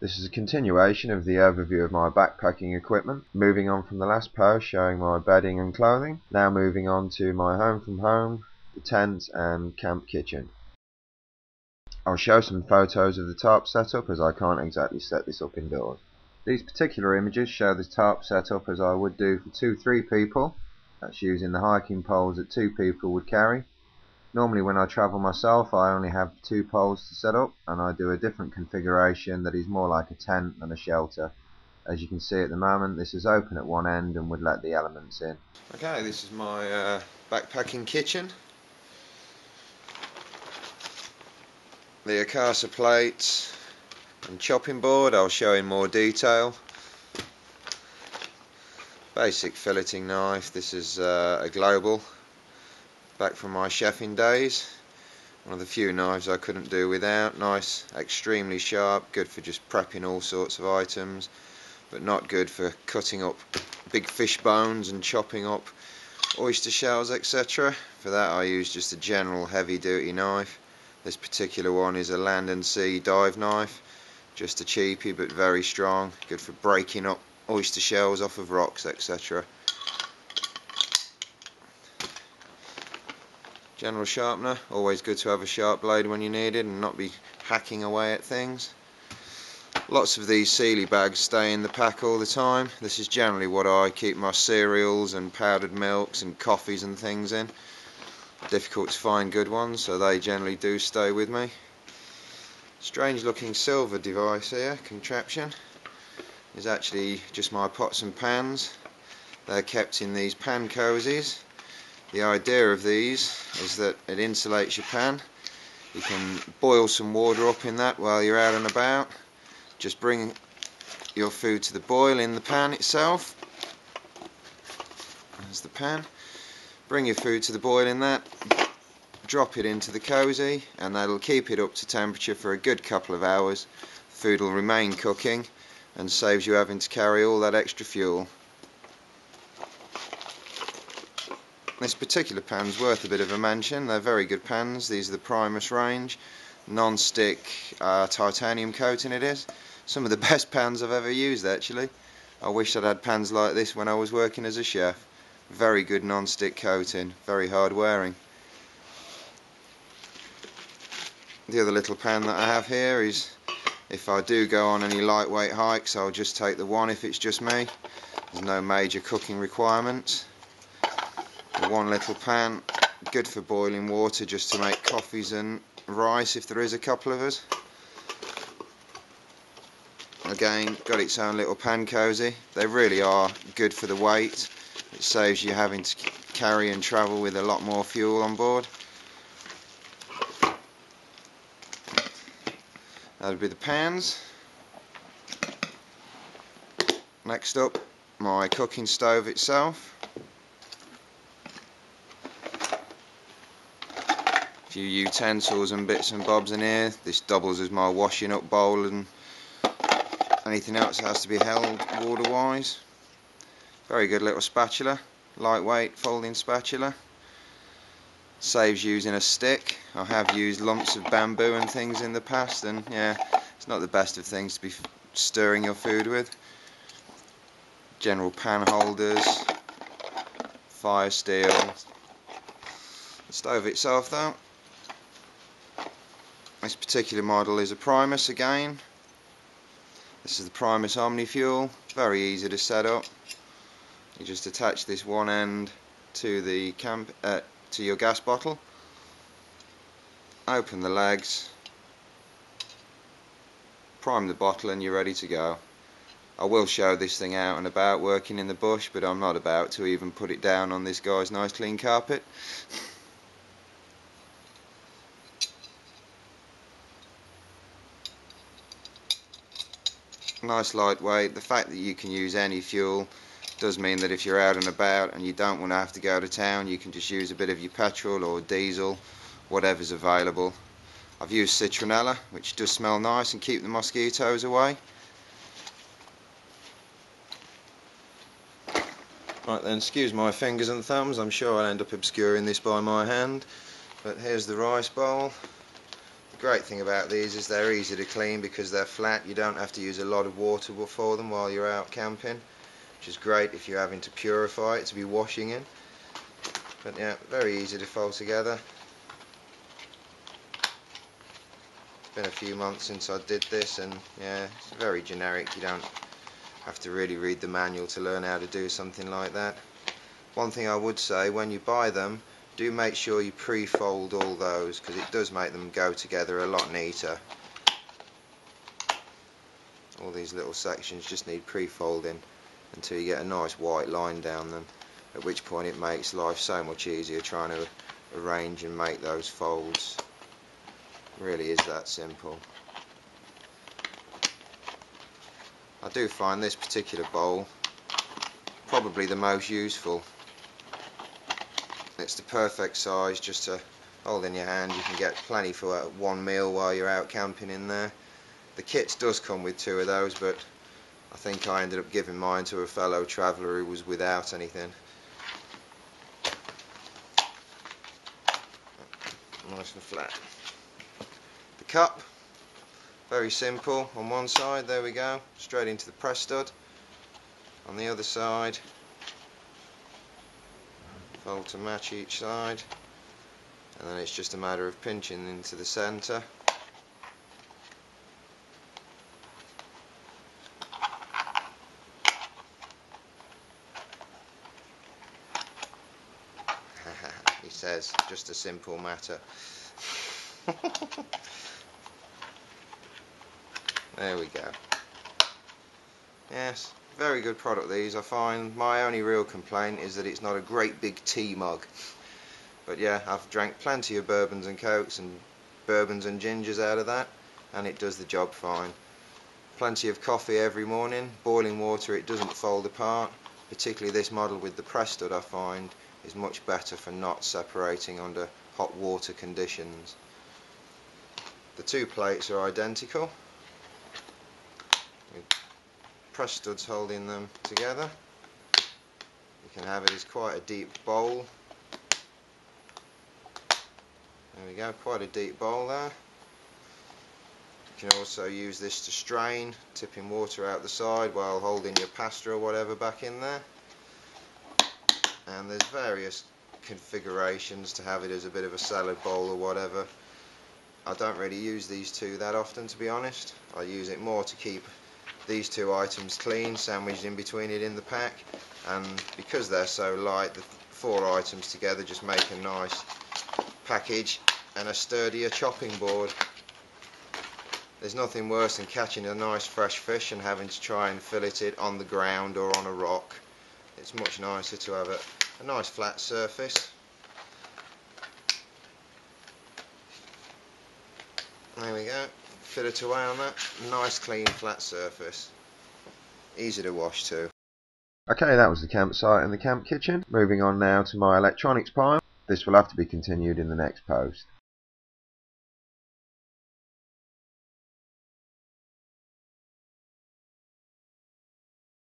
This is a continuation of the overview of my backpacking equipment, moving on from the last post showing my bedding and clothing, now moving on to my home from home, the tent and camp kitchen. I'll show some photos of the tarp setup as I can't exactly set this up indoors. These particular images show the tarp setup as I would do for 2-3 people, that's using the hiking poles that 2 people would carry. Normally when I travel myself I only have 2 poles to set up, and I do a different configuration that is more like a tent than a shelter. As you can see at the moment, this is open at one end and would let the elements in. Okay, this is my backpacking kitchen. The okaso plates and chopping board I'll show in more detail. Basic filleting knife, this is a global, back from my chefing days. One of the few knives I couldn't do without. Nice, extremely sharp, good for just prepping all sorts of items, but not good for cutting up big fish bones and chopping up oyster shells, etc. For that I use just a general heavy duty knife. This particular one is a land and sea dive knife, just a cheapie but very strong, good for breaking up oyster shells off of rocks, etc. General sharpener, always good to have a sharp blade when you need it and not be hacking away at things. Lots of these Sealy bags stay in the pack all the time. This is generally what I keep my cereals and powdered milks and coffees and things in. Difficult to find good ones, so they generally do stay with me. Strange looking silver device here, contraption, is actually just my pots and pans. They're kept in these pan cozies. The idea of these is that it insulates your pan. You can boil some water up in that while you're out and about. Just bring your food to the boil in the pan itself. There's the pan. Bring your food to the boil in that. Drop it into the cozy and that'll keep it up to temperature for a good couple of hours. Food will remain cooking and saves you having to carry all that extra fuel. This particular pan's worth a bit of a mention. They're very good pans. These are the Primus range. Non-stick titanium coating it is. Some of the best pans I've ever used actually. I wish I'd had pans like this when I was working as a chef. Very good non-stick coating, very hard wearing. The other little pan that I have here is if I do go on any lightweight hikes I'll just take the one if it's just me. There's no major cooking requirements. One little pan, good for boiling water just to make coffees and rice if there is a couple of us. Again, got its own little pan cozy. They really are good for the weight. It saves you having to carry and travel with a lot more fuel on board. That would be the pans. Next up, my cooking stove itself. Few utensils and bits and bobs in here. This doubles as my washing up bowl and anything else that has to be held water wise. Very good little spatula, lightweight folding spatula. Saves using a stick. I have used lumps of bamboo and things in the past, and yeah, it's not the best of things to be stirring your food with. General pan holders, fire steel. The stove itself though, this particular model is a Primus again. This is the Primus Omni-Fuel, very easy to set up. You just attach this one end to the to your gas bottle, open the legs, prime the bottle and you're ready to go. I will show this thing out and about working in the bush, but I'm not about to even put it down on this guy's nice clean carpet. Nice lightweight. The fact that you can use any fuel does mean that if you're out and about and you don't want to have to go to town, you can just use a bit of your petrol or diesel, whatever's available. I've used citronella, which does smell nice and keep the mosquitoes away. Right then, excuse my fingers and thumbs, I'm sure I'll end up obscuring this by my hand, but here's the rice bowl, the Great thing about these is they're easy to clean because they're flat. You don't have to use a lot of water for them while you're out camping, which is great if you're having to purify it to be washing in. But yeah, very easy to fold together. It's been a few months since I did this, and yeah, it's very generic. You don't have to really read the manual to learn how to do something like that. One thing I would say, when you buy them, do make sure you pre-fold all those, because it does make them go together a lot neater. All these little sections just need pre-folding until you get a nice white line down them, at which point it makes life so much easier trying to arrange and make those folds. It really is that simple. I do find this particular bowl probably the most useful. It's the perfect size just to hold in your hand. You can get plenty for one meal while you're out camping in there. The kit does come with 2 of those, but I think I ended up giving mine to a fellow traveller who was without anything. Nice and flat. The cup, very simple. On one side, there we go, straight into the press stud. On the other side, fold to match each side, and then it's just a matter of pinching into the centre. He says, just a simple matter. There we go. Yes, very good product these. I find my only real complaint is that it's not a great big tea mug. But yeah, I've drank plenty of bourbons and cokes and bourbons and gingers out of that, and it does the job fine. Plenty of coffee every morning. Boiling water, it doesn't fold apart. Particularly this model with the press stud, I find is much better for not separating under hot water conditions. The 2 plates are identical, with press studs holding them together. You can have it as quite a deep bowl. There we go, quite a deep bowl there. You can also use this to strain, tipping water out the side while holding your pasta or whatever back in there. And there's various configurations to have it as a bit of a salad bowl or whatever. I don't really use these 2 that often, to be honest. I use it more to keep these 2 items clean, sandwiched in between it in the pack, and because they're so light, the 4 items together just make a nice package and a sturdier chopping board. There's nothing worse than catching a nice fresh fish and having to try and fillet it on the ground or on a rock. It's much nicer to have a nice flat surface. There we go, fillet away on that, nice clean flat surface. Easy to wash too. Okay, that was the campsite and the camp kitchen. Moving on now to my electronics pile. This will have to be continued in the next post.